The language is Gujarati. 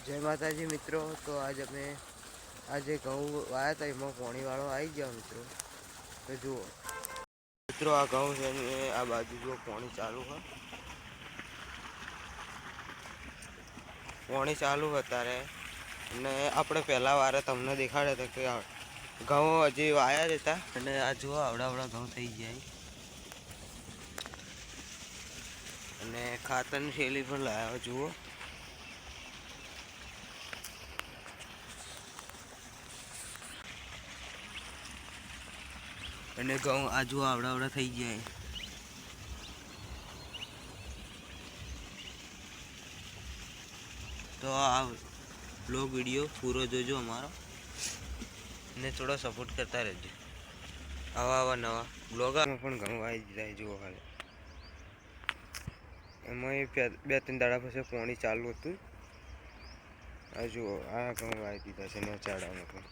જય માતાજી મિત્રો। તો આજે ઘઉં વાયા હતા એમાં પોણીવાળો આવી ગયો મિત્રો। તો જુઓ મિત્રો આ ઘઉં છે ને આ બાજુ જુઓ પોણી ચાલુ હોય, પોણી ચાલુ અત્યારે। અને આપણે પહેલા વારે તમને દેખાડ્યા હતા કે ઘઉં હજી વાયા જ હતા અને આ જુઓ આવડા ઘઉં થઈ ગયા। અને ખાતરની થેલી પણ લાવ્યા જુઓ। અને ઘઉં આ જુઓ આવડા થઈ ગયા। તો આ બ્લોગ વિડીયો પૂરો જોજો અમારો અને થોડો સપોર્ટ કરતા રહેજો। આવા નવા બ્લોગમાં પણ ઘણું આવી જાય જુઓ। હાલે એમાં 2-3 દાડા પછી પોણી ચાલુ હતું। આ જુઓ આ ઘઉં આવી દીધા છે ને ચાડામાં પણ।